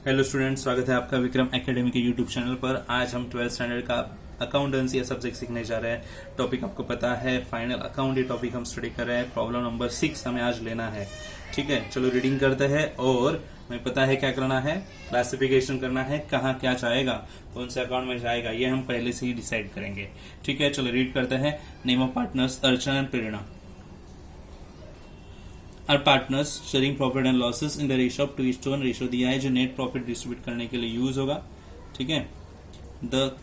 Hello students, स्वागत है आपका विक्रम एकेडमी के यूट्यूब चैनल पर। आज हम 12th स्टैंडर्ड का अकाउंटेंसी सब्जेक्ट सीखने जा रहे हैं। टॉपिक आपको पता है, फाइनल अकाउंट। ये टॉपिक हम स्टडी कर रहे हैं। प्रॉब्लम नंबर 6 हमें आज लेना है। ठीक है, चलो रीडिंग करते हैं। और हमें पता है क्या करना है, क्लासिफिकेशन करना है, कहाँ क्या जाएगा, कौन से अकाउंट में जाएगा, ये हम पहले से ही डिसाइड करेंगे। ठीक है, चलो रीड करते हैं। Name of partners Archana and Prerna are partners sharing profit and losses in the ratio of 2:1 ratio दिया है जो नेट प्रॉफिट डिस्ट्रीब्यूट करने के लिए यूज होगा। ठीक है, the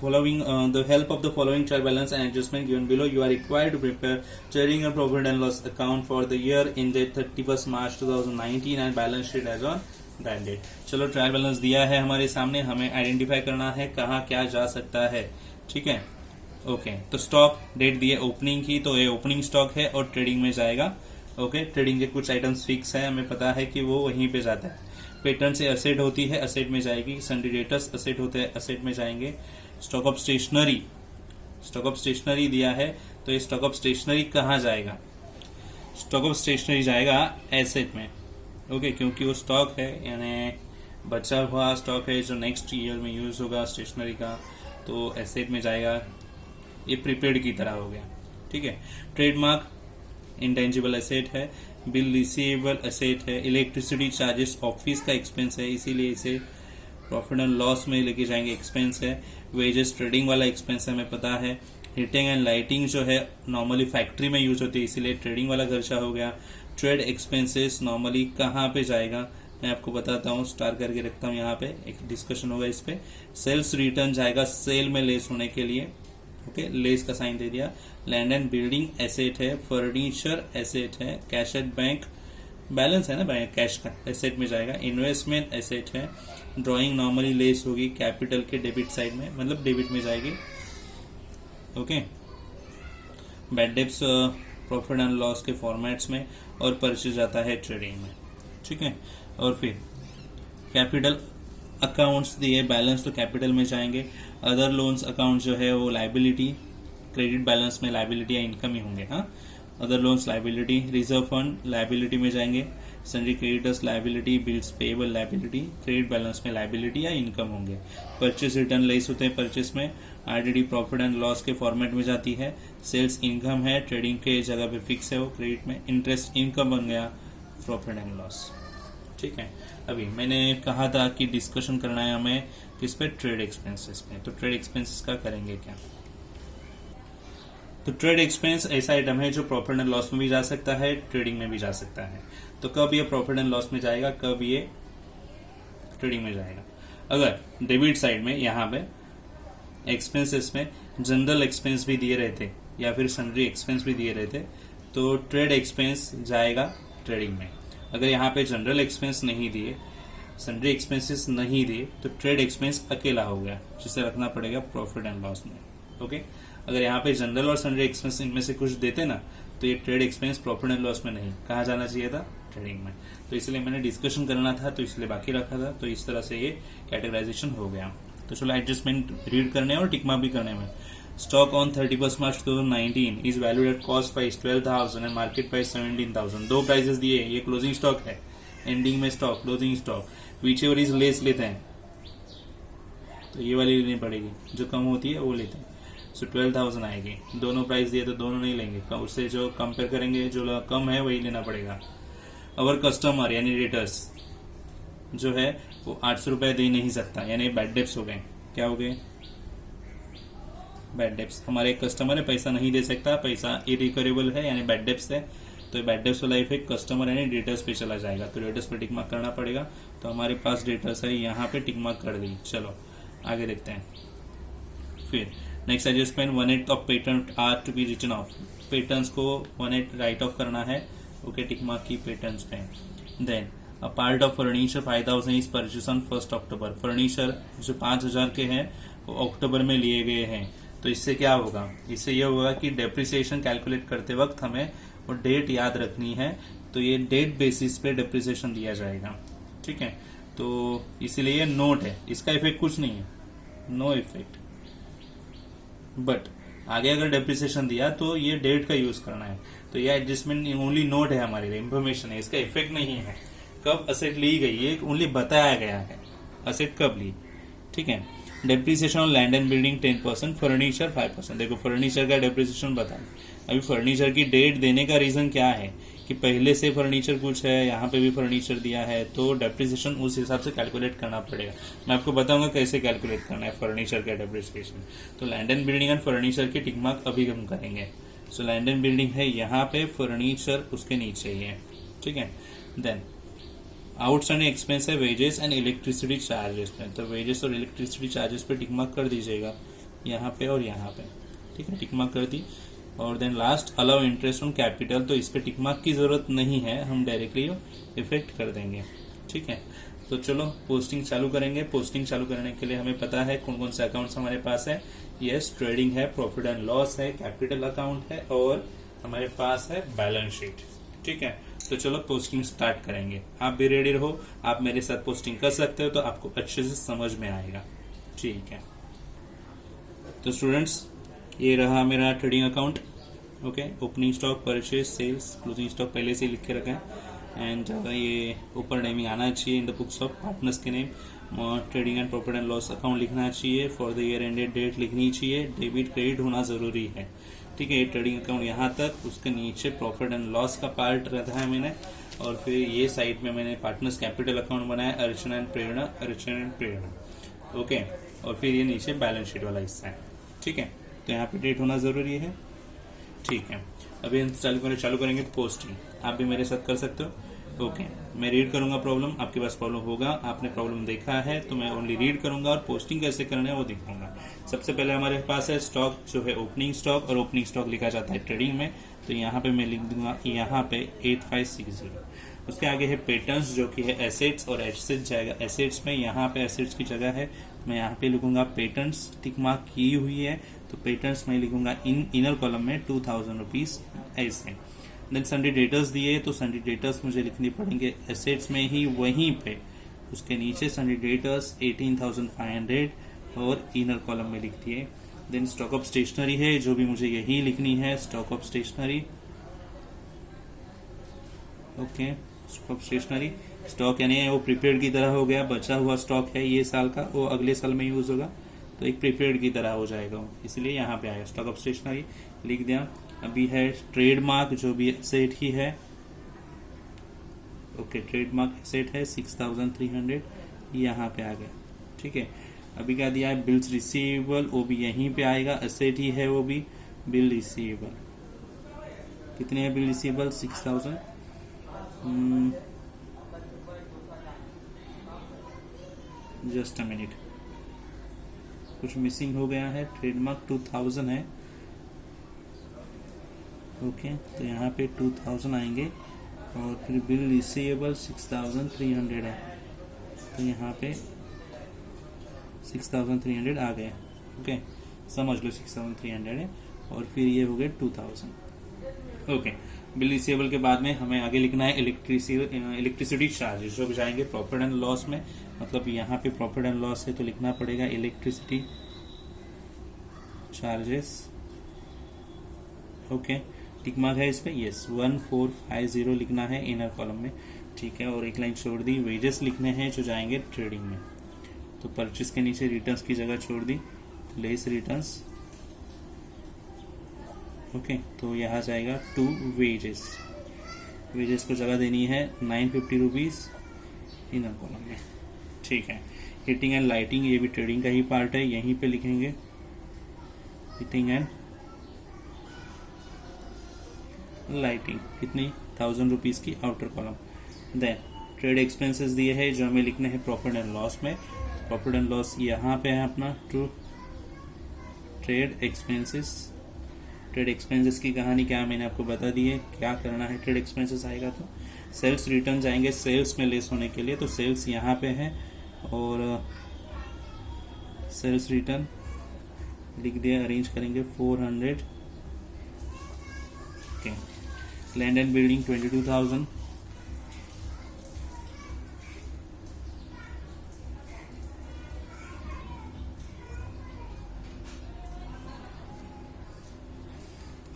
following the help of the following trial balance and adjustment given below you are required to prepare sharing and profit and loss account for the year ended 31st March 2019 and balance sheet as on that date। चलो trial balance दिया है हमारे सामने, हमें identify करना है कहाँ क्या जा सकता है। ठीक है, ओके। तो स्टॉक डेट दी है ओपनिंग की, तो ये ओपनिंग स्टॉक है और ट्रेडिंग में जाएगा। ओके, ट्रेडिंग के कुछ आइटम्स फिक्स है, हमें पता है कि वो वहीं पे जाता है। पेटर्न से असेट होती है, असेट में जाएगी। सन्डी डेटर्स असेट होते हैं, असेट में जाएंगे। स्टॉक ऑफ स्टेशनरी दिया है, तो ये स्टॉक ऑफ स्टेशनरी कहाँ जाएगा? स्टॉक ऑफ स्टेशनरी जाएगा एसेट में। ओके, क्योंकि वो स्टॉक है, यानी बचा हुआ स्टॉक है जो नेक्स्ट ईयर में यूज होगा स्टेशनरी का, तो एसेट में जाएगा। ये प्रीपेड की तरह हो गया। ठीक है, ट्रेडमार्क इंटेंजिबल एसेट है, बिल रिसीवेबल एसेट है, इलेक्ट्रिसिटी चार्जेस ऑफिस का एक्सपेंस है, इसीलिए इसे प्रॉफिट एंड लॉस में लेके जाएंगे, एक्सपेंस है। वेजेस ट्रेडिंग वाला एक्सपेंस है, हमें पता है। हीटिंग एंड लाइटिंग जो है नॉर्मली फैक्ट्री में यूज होती है, इसीलिए ट्रेडिंग वाला खर्चा हो गया। ट्रेड एक्सपेंसेस नॉर्मली कहाँ पे जाएगा मैं आपको बताता हूँ, स्टार करके रखता हूँ यहाँ पे, एक डिस्कशन होगा इस पे। सेल्स रिटर्न जाएगा सेल में लेस होने के लिए। ओके, लेस का साइन दे दिया। लैंड एंड बिल्डिंग एसेट है, फर्नीचर एसेट है, कैश एट बैंक बैलेंस है ना, बैंक कैश का एसेट में जाएगा। इन्वेस्टमेंट एसेट है, ड्राइंग नॉर्मली लेस होगी कैपिटल के डेबिट साइड में, मतलब डेबिट में जाएगी। Okay, bad debts profit and loss के फॉर्मेट्स में, और परचेज जाता है ट्रेडिंग में। ठीक है, और फिर कैपिटल अकाउंट्स दिए, बैलेंस तो कैपिटल में जाएंगे। अदर लोन्स अकाउंट जो है वो लाइबिलिटी, क्रेडिट बैलेंस में लाइबिलिटी या इनकम ही होंगे। हाँ, other loans liability. Reserve fund liability में जाएंगे। Sundry creditors liability, bills payable liability, credit balance में लाइबिलिटी या इनकम होंगे। परचेज रिटर्न लेस होते हैं परचेज में। आरडीडी प्रॉफिट एंड लॉस के फॉर्मेट में जाती है। सेल्स इनकम है, ट्रेडिंग के जगह पे फिक्स है वो क्रेडिट में। इंटरेस्ट इनकम बन गया प्रॉफिट एंड लॉस। ठीक है, अभी मैंने कहा था कि डिस्कशन करना है हमें किस पे, ट्रेड एक्सपेंसेस पे। तो ट्रेड एक्सपेंसेस का करेंगे क्या? तो ट्रेड एक्सपेंस ऐसा आइटम है जो प्रॉफिट एंड लॉस में भी जा सकता है, ट्रेडिंग में भी जा सकता है। तो कब ये प्रॉफिट एंड लॉस में जाएगा, कब ये ट्रेडिंग में जाएगा? अगर डेबिट साइड में यहाँ पे एक्सपेंसेस में जनरल एक्सपेंस भी दिए रहते या फिर सन्ड्री एक्सपेंस भी दिए रहते, तो ट्रेड एक्सपेंस जाएगा ट्रेडिंग में। अगर यहाँ पे जनरल एक्सपेंस नहीं दिए, सन्ड्री एक्सपेंसेस नहीं दिए, तो ट्रेड एक्सपेंस अकेला हो गया, जिसे रखना पड़ेगा प्रॉफिट एंड लॉस में। ओके, अगर यहाँ पे जनरल और सन्ड्री एक्सपेंस इनमें से कुछ देते ना, तो ये trade expense profit and loss में नहीं, कहाँ जाना चाहिए था? ट्रेडिंग में। तो इसलिए मैंने डिस्कशन करना था, तो इसलिए बाकी रखा था। तो इस तरह से ये कैटेगराइजेशन हो गया। तो चलो एडजस्टमेंट रीड करने और टिक मार्क भी करने में। Stock on 31st March 2019 is valued at cost price 12,000 and market price 17,000। दो प्राइसेस दिए, ये क्लोजिंग स्टॉक है, एंडिंग में stock, closing stock. Which ever is less लेते हैं, तो ये वाली लेनी पड़ेगी, जो कम होती है वो लेते हैं। सो 12,000 आएगी। दोनों प्राइस दिए तो दोनों नहीं लेंगे, उससे जो कंपेयर करेंगे जो कम है वही लेना पड़ेगा। अवर कस्टमर यानी रेटर्स जो है वो 800 रुपए दे नहीं सकता, यानी बैड डेब्ट्स हो गए। क्या हो गए? Bad debts. हमारे एक कस्टमर है, पैसा नहीं दे सकता, पैसा इरिकवरेबल है, यानी बैड डेब्ट्स है। तो बैड डेब्ट्स वाला इफेक्ट कस्टमर यानी डेटर्स पे चला जाएगा, तो डेटर्स पे टिक मार्क करना पड़ेगा। तो हमारे पास डेटर्स है, यहाँ पे टिक मार्क कर दी। चलो आगे देखते हैं। फिर next adjustment, 1/8 of patent are to be written off. Patents को 1/8 राइट ऑफ करना है। ओके, टिक मार्क की पेटेंट्स पे। Then a part of furniture 5,000 is purchase on 1 October. Furniture जो 5,000 के हैं वो अक्टूबर में लिए गए हैं। तो इससे क्या होगा? इससे यह होगा कि डेप्रिसिएशन कैलकुलेट करते वक्त हमें वो डेट याद रखनी है, तो ये डेट बेसिस पे डेप्रिसिएशन दिया जाएगा। ठीक है, तो इसीलिए ये नोट है, इसका इफेक्ट कुछ नहीं है, नो इफेक्ट। बट आगे अगर डेप्रिसिएशन दिया तो ये डेट का यूज करना है। तो ये एडजस्टमेंट ओनली नोट है, हमारे लिए इंफॉर्मेशन है, इसका इफेक्ट नहीं है। कब असेट ली गई है ओनली बताया गया है। असेट कब ली, ठीक है। Depreciation on land and building 10%, furniture 5%। देखो फर्नीचर का डेप्रिसिएशन बताएं। अभी फर्नीचर की डेट देने का रीजन क्या है कि पहले से फर्नीचर कुछ है, यहाँ पे भी फर्नीचर दिया है, तो डेप्रिसिएशन उस हिसाब से कैलकुलेट करना पड़ेगा। मैं आपको बताऊंगा कैसे कैलकुलेट करना है फर्नीचर का डेप्रिसिएशन। तो land and building and furniture की टिक मार्क अभी हम करेंगे। सो लैंड एंड बिल्डिंग है यहाँ पे, फर्नीचर उसके नीचे ही है, ठीक है। देन आउटस्टैंडिंग एक्सपेंस है वेजेस एंड इलेक्ट्रिसिटी चार्जेस पे, तो वेजेस और इलेक्ट्रिसिटी चार्जेस पे टिक मार्क कर दीजिएगा यहाँ पे और यहाँ पे, ठीक है। टिक मार्क कर दी। और then last allow interest on capital, तो इस पे टिक मार्क की जरूरत नहीं है, हम डायरेक्टली इफेक्ट कर देंगे, ठीक है। तो चलो पोस्टिंग चालू करेंगे। पोस्टिंग चालू करने के लिए हमें पता है कौन कौन से अकाउंट्स हमारे पास है। यस, ट्रेडिंग है, प्रॉफिट एंड लॉस है, कैपिटल अकाउंट है और हमारे पास है बैलेंस शीट, ठीक है। तो चलो पोस्टिंग स्टार्ट करेंगे। आप भी रेडी रहो, आप मेरे साथ पोस्टिंग कर सकते हो, तो आपको अच्छे से समझ में आएगा, ठीक है। तो स्टूडेंट्स, ये रहा मेरा trading account, okay. Opening stock, purchase, sales, closing stock पहले से लिख के रखा है। एंड ये ऊपर नेमिंग आना चाहिए in the books of partners के name. Trading and profit and loss account लिखना चाहिए। For the year ended date लिखनी चाहिए। डेबिट क्रेडिट होना जरूरी है, ठीक है। ये ट्रेडिंग अकाउंट यहाँ तक, उसके नीचे प्रॉफिट एंड लॉस का पार्ट रखा है मैंने। और फिर ये साइड में मैंने पार्टनर्स कैपिटल अकाउंट बनाया, Archana and Prerna, Archana and Prerna, okay. और फिर ये नीचे बैलेंस शीट वाला हिस्सा है, ठीक है। तो यहाँ पे डेट होना जरूरी है, ठीक है। अभी हम चालू करेंगे पोस्टिंग। आप भी मेरे साथ कर सकते हो, ओके। मैं रीड करूंगा प्रॉब्लम, आपके पास प्रॉब्लम होगा, आपने प्रॉब्लम देखा है तो मैं ओनली रीड करूंगा और पोस्टिंग कैसे करना है वो दिखाऊंगा। सबसे पहले हमारे पास है स्टॉक, जो है ओपनिंग स्टॉक, और ओपनिंग स्टॉक लिखा जाता है ट्रेडिंग में, तो यहाँ पे मैं लिख दूंगा यहाँ पे 8560। उसके आगे है पेटर्न्स, जो कि है एसेट्स, और एसेट्स जाएगा एसेट्स में। यहाँ पे एसेट्स की जगह है, मैं यहाँ पे लिखूंगा पेटर्न्स, टिक मार्क की हुई है, तो पेटर्न्स में लिखूंगा इनर कॉलम में 2000 रुपीज ऐसे। देन सन्डे डेटर्स दिए, तो सन्डे डेटर्स मुझे लिखनी पड़ेंगे एसेट्स में ही, वहीं पे उसके नीचे सन्डे डेटर्स 18,500 और इनर कॉलम में लिख दिए। देन स्टॉक ऑफ स्टेशनरी है, जो भी मुझे यही लिखनी है, stock of stationery, okay. Stock of stationery, stock यानी वो प्रीपेड की तरह हो गया, बचा हुआ स्टॉक है ये साल का, वो अगले साल में यूज होगा, तो एक प्रीपेड की तरह हो जाएगा, इसलिए यहाँ पे आएगा स्टॉक ऑफ स्टेशनरी, लिख दिया। अभी है ट्रेडमार्क, जो भी एसेट ही है, ओके। ट्रेडमार्क एसेट है 6300, यहाँ पे आ गया, ठीक है। अभी क्या दिया है, बिल्स रिसीवेबल, वो भी यहीं पे आएगा, एसेट ही है वो भी। बिल रिसीवेबल कितने हैं, bill receivable 6000, just a minute, कुछ मिसिंग हो गया है। ट्रेडमार्क 2000 है, ओके। तो यहाँ पे 2000 आएंगे, और फिर बिल रिसीवेबल 6300 है, तो यहाँ पे 6300 आ गए, ओके। समझ लो 6300 है, और फिर ये हो गए 2000, ओके। बिल रिसीवेबल के बाद में हमें आगे लिखना है इलेक्ट्रिसिटी चार्जेस, जो जाएंगे प्रॉफिट एंड लॉस में। मतलब यहाँ पे प्रॉफिट एंड लॉस है, तो लिखना पड़ेगा electricity charges, okay. Tick mark है इस पे, यस। 1450 लिखना है इनर कॉलम में, ठीक है। और एक लाइन छोड़ दी, वेजेस लिखने हैं जो जाएंगे ट्रेडिंग में, तो परचेस के नीचे रिटर्न्स की जगह छोड़ दी, लेस रिटर्न्स, ओके। तो यहाँ जाएगा टू वेजेस, वेजेस को जगह देनी है 950 रुपीज इनर कॉलम में, ठीक है। हीटिंग एंड लाइटिंग, ये भी ट्रेडिंग का ही पार्ट है, यहीं पे लिखेंगे हीटिंग एंड लाइटिंग, कितनी 1000 रुपीज की outer column. Then trade expenses दिए हैं, जो हमें लिखने हैं प्रॉफिट एंड लॉस में। प्रॉफिट एंड लॉस यहाँ पे है अपना, to trade expenses. Trade expenses की कहानी क्या मैंने आपको बता दी है, क्या करना है। ट्रेड एक्सपेंसेस आएगा तो सेल्स रिटर्न जाएंगे सेल्स में लेस होने के लिए, तो सेल्स यहाँ पे है, और सेल्स रिटर्न लिख दिया, अरेंज करेंगे 400, okay. Land and building 22,000,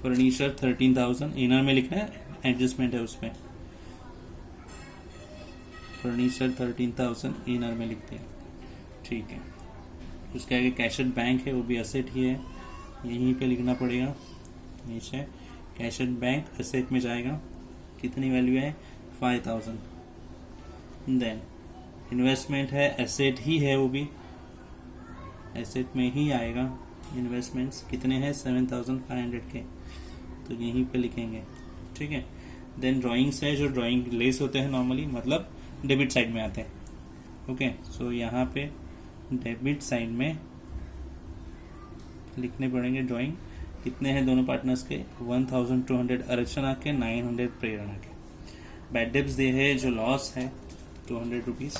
furniture 13,000, inner में लिखना है, एडजस्टमेंट है उसमें। फर्नीचर 13,000 इनर में लिखते हैं, ठीक है। उसके आगे कैश एट बैंक है, वो भी एसेट ही है, यहीं पे लिखना पड़ेगा नीचे। कैश एट बैंक एसेट में जाएगा, कितनी वैल्यू है 5000। देन इन्वेस्टमेंट है, एसेट ही है, वो भी एसेट में ही आएगा। इन्वेस्टमेंट्स कितने हैं 7500 के, तो यहीं पे लिखेंगे, ठीक है। देन ड्राइंग्स है, जो ड्राइंग लेस होते हैं नॉर्मली, मतलब डेबिट साइड में आते हैं। ओके, सो यहाँ पे डेबिट साइड में लिखने पड़ेंगे ड्राइंग। कितने हैं दोनों पार्टनर्स के 1200 अर्चना के, 900 प्रेरणा के। बैड डेब्ट्स दे है, जो लॉस है 200 रुपीज़।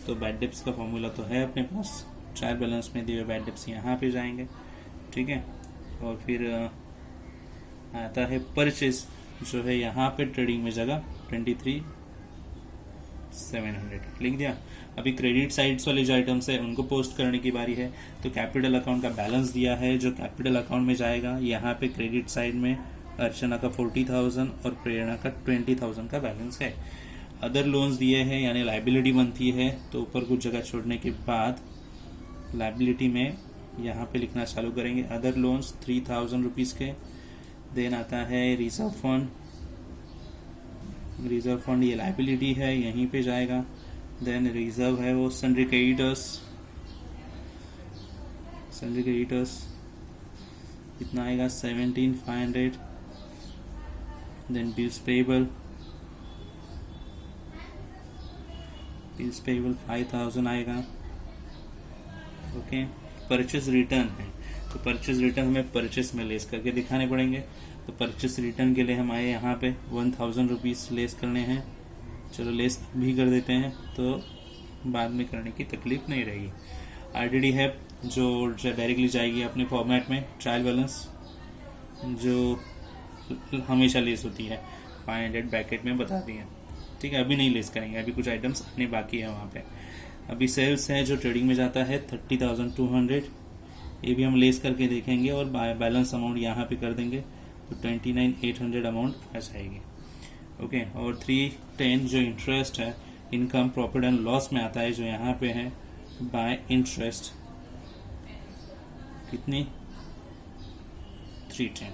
तो बैड डेब्ट्स का फॉर्मूला तो है अपने पास, ट्रायल बैलेंस में दिए हुए बैड डेब्ट्स यहाँ पे जाएंगे, ठीक है। और फिर आता है परचेज, जो है यहाँ पे ट्रेडिंग में जगह 23,700 लिख दिया। अभी क्रेडिट साइड्स वाले जो आइटम्स है उनको पोस्ट करने की बारी है। तो कैपिटल अकाउंट का बैलेंस दिया है, जो कैपिटल अकाउंट में जाएगा, यहाँ पे क्रेडिट साइड में अर्चना का 40,000 और प्रेरणा का 20,000 का बैलेंस है। अदर लोन्स दिए हैं, यानी लाइबिलिटी बनती है, तो ऊपर कुछ जगह छोड़ने के बाद लाइबिलिटी में यहाँ पे लिखना चालू करेंगे। अदर लोन्स 3,000 रुपीज़ के। देन आता है रिजर्व फंड, रिजर्व फंड ये लाइबिलिटी है, यहीं पे जाएगा। देन रिजर्व है वो सन्ड्री क्रेडिटर्स, सन्ड्री क्रेडिटर्स कितना आएगा 17,500। Then bills payable, bills payable 5,000 आएगा। ओके, परचेज रिटर्न है, तो परचेज रिटर्न हमें परचेज में लेस करके दिखाने पड़ेंगे। तो परचेज रिटर्न के लिए हम आए यहाँ पे 1000 रुपीज़ लेस करने हैं। चलो लेस भी कर देते हैं, तो बाद में करने की तकलीफ नहीं रहेगी। आरडीडी है, जो डायरेक्टली जाएगी अपने फॉर्मेट में। ट्रायल बैलेंस जो हमेशा लेस होती है 500 ब्रैकेट में बता दी है, ठीक है। अभी नहीं लेस करेंगे, अभी कुछ आइटम्स आने बाकी है वहाँ पे। अभी सेल्स है, जो ट्रेडिंग में जाता है 30,200, ये भी हम लेस करके देखेंगे और बैलेंस अमाउंट यहाँ पे कर देंगे, तो 29,800 अमाउंट आ जाएगी। ओके, और 310 जो इंटरेस्ट है, इनकम प्रॉफिट एंड लॉस में आता है, जो यहाँ पे है बाय इंटरेस्ट, कितनी 310।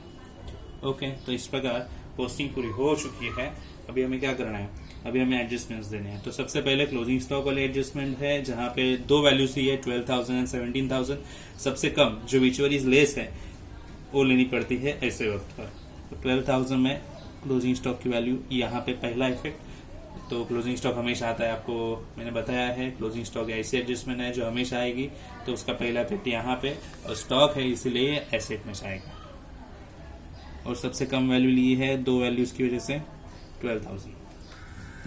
ओके, तो इस प्रकार पोस्टिंग पूरी हो चुकी है। अभी हमें क्या करना है, अभी हमें एडजस्टमेंट्स देने हैं। तो सबसे पहले क्लोजिंग स्टॉक वाले एडजस्टमेंट है, जहाँ पे दो वैल्यूज दी है 12,000 एंड 17,000। सबसे कम जो विचुअलीज लेस है वो लेनी पड़ती है ऐसे वक्त पर। तो 12,000 में क्लोजिंग स्टॉक की वैल्यू, यहाँ पे पहला इफेक्ट। तो क्लोजिंग स्टॉक हमेशा आता है, आपको मैंने बताया है। क्लोजिंग स्टॉक ऐसी एडजस्टमेंट है जो हमेशा आएगी, तो उसका पहला इफेक्ट यहाँ पे, और स्टॉक है इसलिए एसेट में जाएगा। और सबसे कम वैल्यू ली है दो वैल्यूज की वजह से 12,000,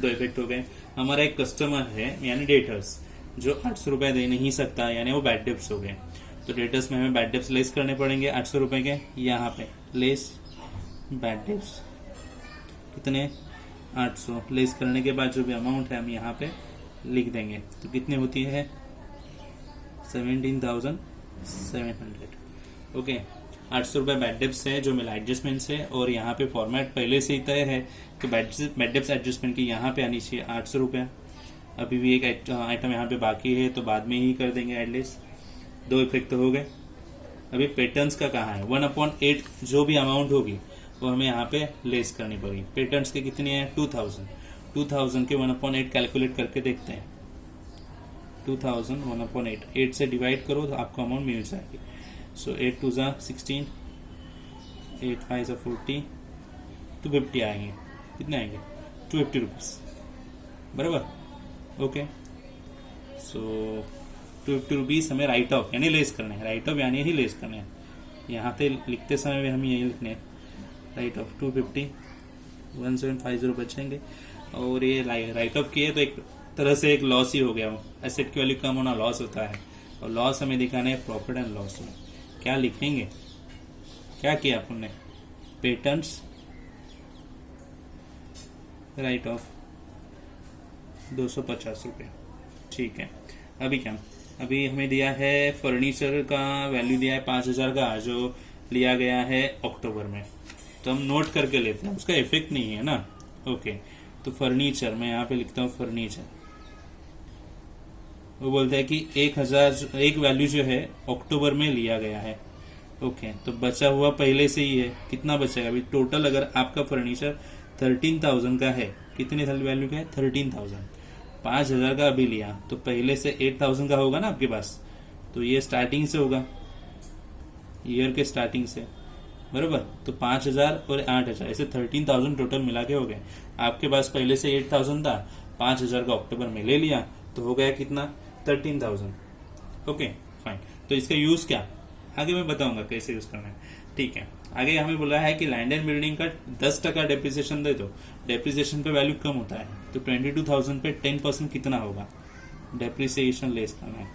दो इफेक्ट हो गए। हमारा एक कस्टमर है, यानी डेटर्स, जो 800 रुपए दे नहीं सकता, यानी वो बैड डेब्ट्स हो गए। तो डेटर्स में हमें बैड डेब्ट्स लेस करने पड़ेंगे 800 रुपए के। यहाँ पे लेस बैड डेब्ट्स कितने 800, लेस करने के बाद जो भी अमाउंट है हम यहाँ पे लिख देंगे। तो कितनी होती है 17,700। ओके, 800 रुपए बैड डेब्ट्स है, जो मिला एडजस्टमेंट है, और यहाँ पे फॉर्मेट पहले से ही तय है कि बैड डेब्ट्स एडजस्टमेंट की यहाँ पे आनी चाहिए 800 रुपया। अभी भी एक आइटम यहाँ पे बाकी है, तो बाद में ही कर देंगे एटलीस्ट। दो इफेक्ट तो हो गए। अभी पैटर्न्स का कहाँ है, 1/8 जो भी अमाउंट होगी वो हमें यहाँ पे लेस करनी पड़ेगी। पैटर्न्स के कितनी है 2000 के 1/8 कैलकुलेट करके देखते हैं। 2000 1/8, 8 से डिवाइड करो तो आपको अमाउंट मिल जाएगी। सो 8 2 जा 16, 8 5 जा 40, 250 आएंगे। कितने आएंगे 250 रुपीज़, बराबर। ओके, सो 250 रुपीज़ हमें राइट ऑफ यानी लेस करने हैं। राइट ऑफ यानी ही लेस करने हैं। यहाँ पे लिखते समय भी हम यही लिखने हैं, राइट ऑफ 250, 1750 बचेंगे। और ये राइट ऑफ किए तो एक तरह से एक लॉस ही हो गया। वो एसेट की वैल्यू कम होना लॉस होता है, और लॉस हमें दिखाना है प्रॉफिट एंड लॉस में। क्या लिखेंगे, क्या किया आपने, पेटेंट्स राइट ऑफ 250 रुपये, ठीक है। अभी क्या, अभी हमें दिया है फर्नीचर का वैल्यू दिया है 5,000 का, जो लिया गया है अक्टूबर में। तो हम नोट करके लेते हैं, उसका इफेक्ट नहीं है ना। ओके, तो फर्नीचर मैं यहाँ पे लिखता हूँ फर्नीचर, वो बोलते हैं कि 1000 एक वैल्यू जो है अक्टूबर में लिया गया है। ओके, तो बचा हुआ पहले से ही है, कितना बचेगा अभी टोटल? अगर आपका फर्नीचर 13,000 का है, कितने वैल्यू का है? 13,000। 5,000 का अभी लिया तो पहले से 8,000 का होगा ना आपके पास, तो ये स्टार्टिंग से होगा, ईयर के स्टार्टिंग से, बराबर। तो 5,000 और 8,000 ऐसे 13,000 टोटल मिला के हो गए। आपके पास पहले से 8,000 था, 5,000 का अक्टूबर में ले लिया तो हो गया कितना? 13,000। Okay fine. तो इसका यूज क्या, आगे मैं बताऊंगा कैसे यूज करना है। ठीक है, आगे हमें बोला है कि लैंड एंड बिल्डिंग का 10% डेप्रिसिएशन दे दो, डेप्रिसिएशन पे वैल्यू कम होता है, तो 22,000 पे 10% कितना होगा? डेप्रिसिएशन लेस करना है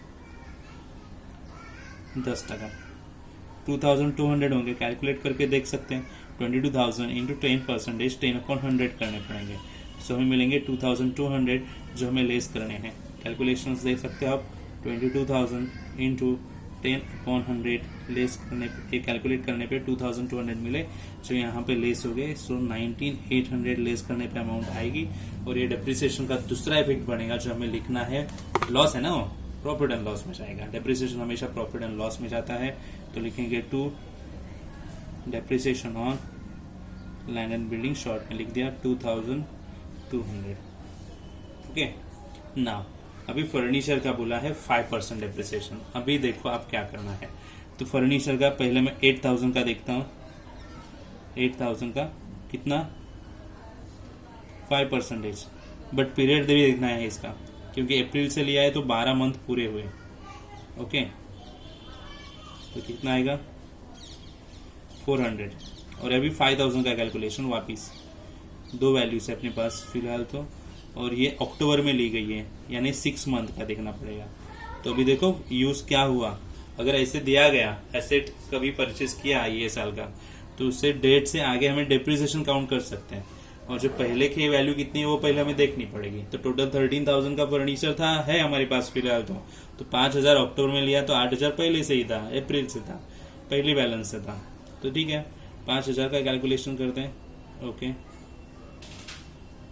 10%, 2,200 होंगे, कैलकुलेट करके देख सकते हैं। 22,000 इंटू 10%, 10/100 करने पड़ेंगे, सो हमें मिलेंगे 2,200 जो हमें लेस करने हैं। कैलकुलेशंस देख सकते हो आप, 22,000 इंटू 10/100 लेस करने पे, कैलकुलेट करने पे 2,200 मिले जो यहाँ पे लेस हो गए। सो 19,800 लेस करने पे अमाउंट आएगी। और ये डेप्रिसिएशन का दूसरा इफेक्ट बनेगा जो हमें लिखना है, लॉस है ना, वो प्रॉफिट एंड लॉस में जाएगा। डेप्रिसिएशन हमेशा प्रॉफिट एंड लॉस में जाता है, तो लिखेंगे to depreciation on land and building, short में लिख दिया 2,200। ओके, नाउ अभी फर्नीचर का बोला है 5% डेप्रिसिएशन। अभी देखो आप क्या करना है। तो फर्नीचर का पहले मैं 8,000 का देखता हूँ, 8,000 का कितना? 5%, बट पीरियड भी देखना है इसका, क्योंकि अप्रैल से लिया है तो 12 मंथ पूरे हुए। ओके, तो कितना आएगा? 400। और अभी 5,000 का कैलकुलेशन वापिस, दो वैल्यूज है अपने पास फिलहाल तो, और ये अक्टूबर में ली गई है, यानी 6 मंथ का देखना पड़ेगा। तो अभी देखो यूज क्या हुआ। अगर ऐसे दिया गया एसेट कभी परचेस किया ये साल का, तो उससे डेट से आगे हमें डेप्रिसिएशन काउंट कर सकते हैं, और जो पहले की वैल्यू कितनी है वो पहले हमें देखनी पड़ेगी। तो टोटल 13,000 का फर्नीचर था है हमारे पास फिलहाल तो 5,000 अक्टूबर में लिया, तो 8,000 पहले से ही था, अप्रैल से था, पहली बैलेंस से था। तो ठीक है, 5,000 का कैलकुलेशन करते हैं। ओके,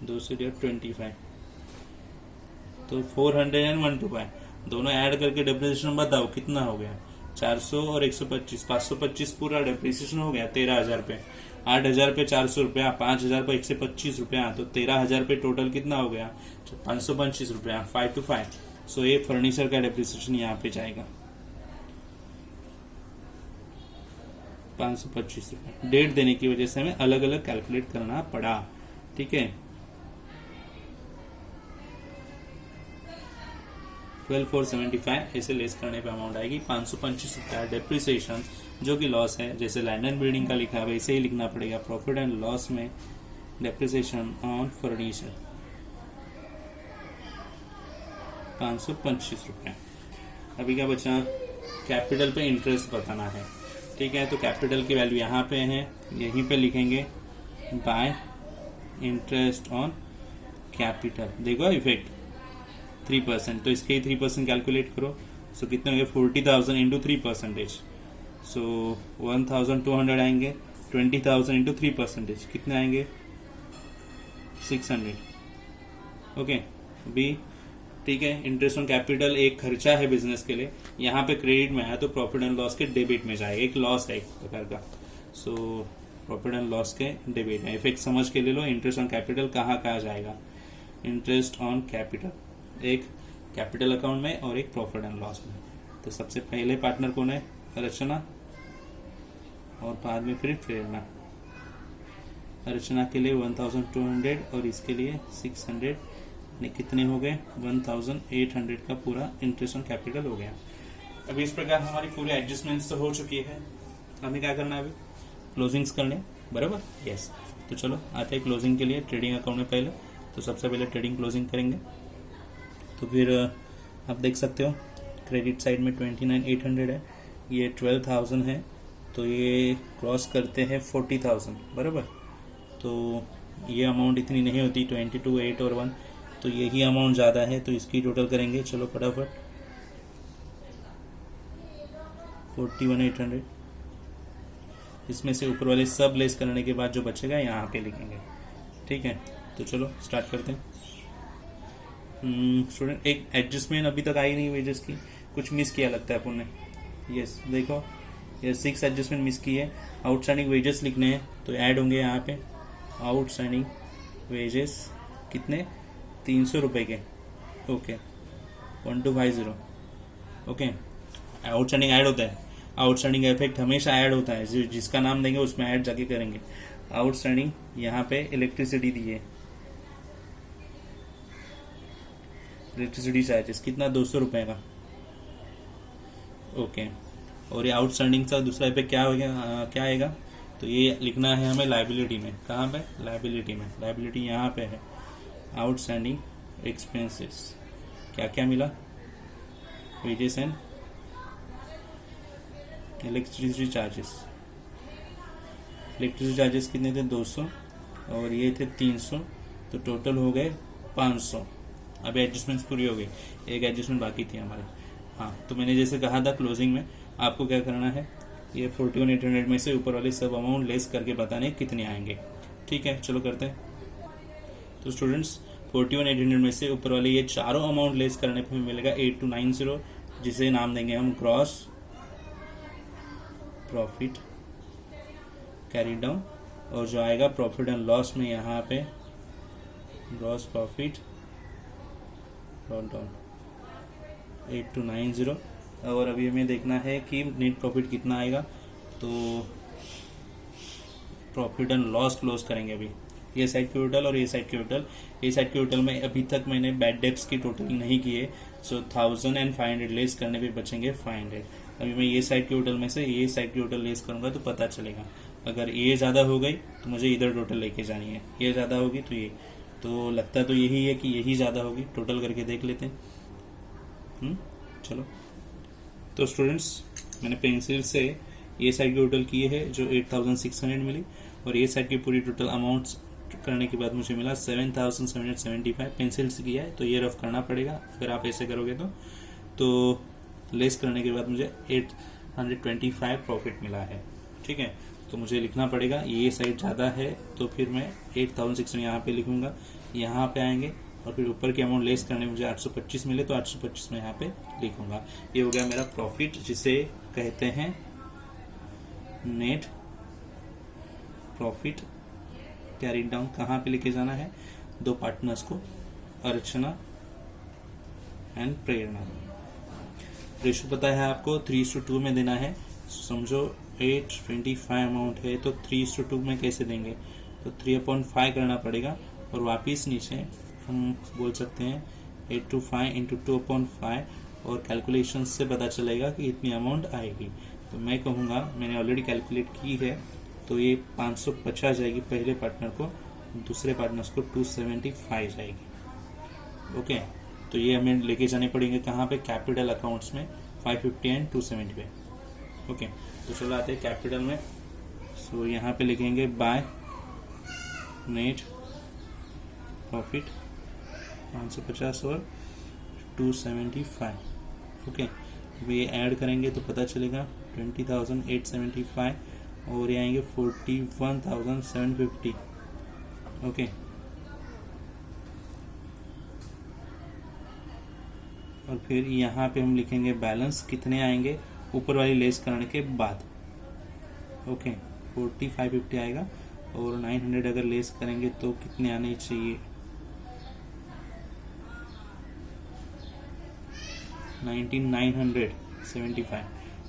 2 से 25, तो 400 एंड 125 दोनों ऐड करके डेप्रिसिएशन बताओ कितना हो गया? 400 और 125, 525 पूरा डेप्रिसिएशन हो गया 13,000 पे। 8,000 पे 400 रुपया, 5,000 पे 125 रुपया, तो 13,000 पे टोटल कितना हो गया? 525 रुपया, 5 to 5। सो ये फर्नीचर का डेप्रिसिएशन यहाँ पे जाएगा 525 रुपया। डेट देने की वजह से हमें अलग अलग कैलकुलेट करना पड़ा। ठीक है, 12,475 ऐसे लेस करने पे अमाउंट आएगी 525 रुपया डेप्रिसिएशन, जो कि लॉस है। जैसे लैंड एंड बिल्डिंग का लिखा है वैसे ही लिखना पड़ेगा, प्रॉफिट एंड लॉस में डेप्रिसिएशन ऑन फर्नीचर 525 रुपया। अभी क्या बचा? कैपिटल पे इंटरेस्ट बताना है। ठीक है, तो कैपिटल की वैल्यू यहाँ पे है, यहीं पे लिखेंगे बाय इंटरेस्ट ऑन कैपिटल। देखो इफेक्ट 3%, तो इसके ही 3% कैलकुलेट करो। सो कितने होंगे? 40,000 इंटू 3%, सो 1,200 आएंगे। 20,000 इंटू 3% कितने आएंगे? 600। ओके, बी ठीक है। इंटरेस्ट ऑन कैपिटल एक खर्चा है बिजनेस के लिए, यहाँ पे क्रेडिट में है तो प्रॉफिट एंड लॉस के डेबिट में जाएगा, एक लॉस है एक प्रकार का। सो प्रॉफिट एंड लॉस के डेबिट है। इफेक्ट समझ के ले लो, इंटरेस्ट ऑन कैपिटल कहाँ कहाँ जाएगा। इंटरेस्ट ऑन कैपिटल एक कैपिटल अकाउंट में और एक प्रॉफिट एंड लॉस में। तो सबसे पहले पार्टनर कौन है? रचना, और बाद में फिर प्रेरणा। रचना के लिए 1,200 और इसके लिए 600, कितने हो गए? 1,800 का पूरा इंटरेस्ट ऑन कैपिटल हो गया। अभी इस प्रकार हमारी पूरी एडजस्टमेंट्स तो हो चुकी है, हमें क्या करना है अभी? क्लोजिंग्स करने, बराबर? यस। तो चलो आते हैं क्लोजिंग के लिए ट्रेडिंग अकाउंट में। पहले तो सबसे पहले ट्रेडिंग क्लोजिंग करेंगे। तो फिर आप देख सकते हो क्रेडिट साइड में 29,800 है, ये 12,000 है, तो ये क्रॉस करते हैं 40,000, बराबर? तो ये अमाउंट इतनी नहीं होती, 22, 8 और 1, तो यही अमाउंट ज़्यादा है, तो इसकी टोटल करेंगे। चलो फटाफट 41,800, इसमें से ऊपर वाले सब लेस करने के बाद जो बचेगा यहाँ पे लिखेंगे। ठीक है, तो चलो स्टार्ट करते हैं। स्टूडेंट एक एडजस्टमेंट अभी तक आई नहीं वेजेस की, कुछ मिस किया लगता है अपन ने। यस देखो, ये 6 एडजस्टमेंट मिस की है। आउटस्टैंडिंग वेजेस लिखने हैं तो ऐड होंगे यहाँ पे आउटस्टैंडिंग वेजेस कितने, 300 रुपये के। ओके 1250। ओके आउटस्टैंडिंग ऐड होता है, आउटस्टैंडिंग इफेक्ट हमेशा ऐड होता है, जिसका नाम देंगे उसमें ऐड जाके करेंगे। आउटस्टैंडिंग यहाँ पे इलेक्ट्रिसिटी दी है, इलेक्ट्रिसिटी चार्जेस कितना, 200 रुपये का। ओके और ये आउटस्टैंडिंग का दूसरा इफेक्ट क्या हो गया, क्या आएगा, तो ये लिखना है हमें लाइबिलिटी में। कहाँ पे, लाइबिलिटी में। लाइबिलिटी यहाँ पे है आउटस्टैंडिंग एक्सपेंसेस, क्या क्या मिला, wages and electricity charges. Electricity charges कितने थे, 200 और ये थे 300, तो टोटल हो गए 500। अभी एडजस्टमेंट्स पूरी हो गई, एक एडजस्टमेंट बाकी थी हमारे। हाँ तो मैंने जैसे कहा था क्लोजिंग में, आपको क्या करना है, ये 41,800 में से ऊपर वाले सब अमाउंट लेस करके बताने कितने आएंगे। ठीक है चलो करते हैं। तो स्टूडेंट्स 41,800 में से ऊपर वाले ये चारों अमाउंट लेस करने पर मिलेगा 8290, जिसे नाम देंगे हम ग्रॉस प्रॉफिट कैरी डाउन। और जो आएगा प्रॉफिट एंड लॉस में यहाँ पे ग्रॉस प्रॉफिट डाउन 8290। और अभी हमें देखना है कि नेट प्रॉफिट कितना आएगा, तो प्रॉफिट एंड लॉस क्लोज करेंगे अभी। ये साइड की टोटल और ये साइड की टोटल। ये साइड की टोटल में अभी तक मैंने बैड डेब्ट्स की टोटलिंग नहीं की है, सो 1500 लेस करने पे बचेंगे 500। अभी मैं ये साइड की टोटल में से ये साइड की टोटल लेस करूंगा तो पता चलेगा। अगर ये ज़्यादा हो गई तो मुझे इधर टोटल लेके जानी है, ये ज़्यादा होगी तो ये, तो लगता तो यही है कि यही ज़्यादा होगी। टोटल करके देख लेते हैं। चलो तो स्टूडेंट्स मैंने पेंसिल से ये साइड की टोटल की है जो 8600 मिली, और ये साइड की पूरी टोटल अमाउंट्स करने के बाद मुझे मिला 7775। पेंसिल से किया है तो ये रफ करना पड़ेगा, अगर आप ऐसे करोगे तो लेस करने के बाद मुझे 825 प्रॉफिट मिला है। ठीक है तो मुझे लिखना पड़ेगा, ये साइड ज़्यादा है तो फिर मैं 8600 यहाँ पे लिखूंगा, यहाँ पे आएंगे और फिर ऊपर के अमाउंट लेस करने मुझे 825 मिले तो 825 में यहाँ पे लिखूंगा। ये हो गया मेरा प्रॉफिट, जिसे कहते हैं नेट प्रॉफिट कैरी डाउन। कहाँ पे लेके जाना है, 2 पार्टनर्स को, अर्चना एंड प्रेरणा। रेशो पता है आपको, 3:2 में देना है। समझो 825 अमाउंट है तो 3:2 में कैसे देंगे, तो 3/5 करना पड़ेगा और वापिस नीचे हम बोल सकते हैं 825 इंटू 2/5, और कैलकुलेशन से पता चलेगा कि इतनी अमाउंट आएगी। तो मैं कहूँगा, मैंने ऑलरेडी कैलकुलेट की है, तो ये 550 जाएगी पहले पार्टनर को, दूसरे पार्टनर्स को 275 जाएगी। ओके तो ये हमें लेके जाने पड़ेंगे कहाँ पे, कैपिटल अकाउंट्स में 550 एंड 270 पे। ओके तो चलो आते हैं कैपिटल में। सो यहाँ पे लिखेंगे बाय नेट प्रॉफिट 550 और 275। ओके अभी ये ऐड करेंगे तो पता चलेगा 20,875 और ये आएंगे 41,750। ओके और फिर यहाँ पे हम लिखेंगे बैलेंस कितने आएंगे ऊपर वाली लेस करने के बाद। ओके 4550 आएगा और 900 अगर लेस करेंगे तो कितने आने चाहिए, 19,975।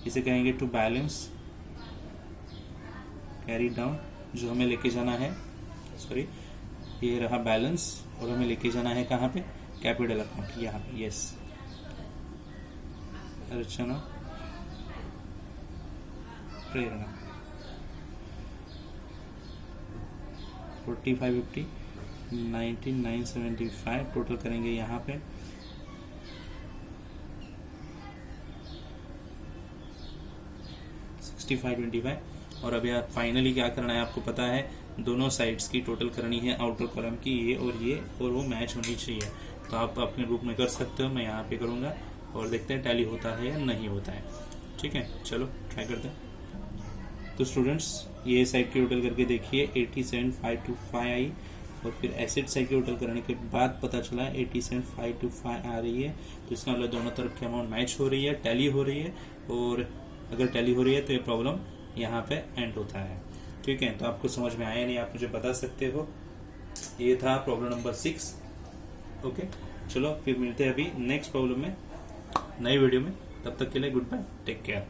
इसे कहेंगे टू बैलेंस कैरी डाउन, जो हमें लेके जाना है, सॉरी ये रहा बैलेंस, और हमें लेके जाना है कहाँ पे, कैपिटल अकाउंट यहाँ पे। यस अर्चना प्रेरणा 4550 19,975 टोटल करेंगे यहाँ पे 6525। और अभी आप फाइनली क्या करना है आपको पता है, दोनों साइड्स की टोटल करनी है आउटर कॉलम की, ये और वो मैच होनी चाहिए। तो आप अपने बुक में कर सकते हो, मैं यहाँ पे करूँगा और देखते हैं टैली होता है या नहीं होता है। ठीक है चलो ट्राई करते हैं। तो स्टूडेंट्स ये साइड की टोटल करके देखिए 87,525 आई, और फिर एसिड साइक्लोटल करने के बाद पता चला 87.525 आ रही है, तो इसका मतलब दोनों तरफ की अमाउंट मैच हो रही है, टैली हो रही है, और अगर टैली हो रही है तो ये प्रॉब्लम यहाँ पे एंड होता है। ठीक है, तो आपको समझ में आया नहीं, आप मुझे बता सकते हो। ये था प्रॉब्लम नंबर 6। ओके, चलो फिर मिलते हैं अभी नेक्स्ट प्रॉब्लम में, नई वीडियो में। तब तक के लिए गुड बाय, टेक केयर।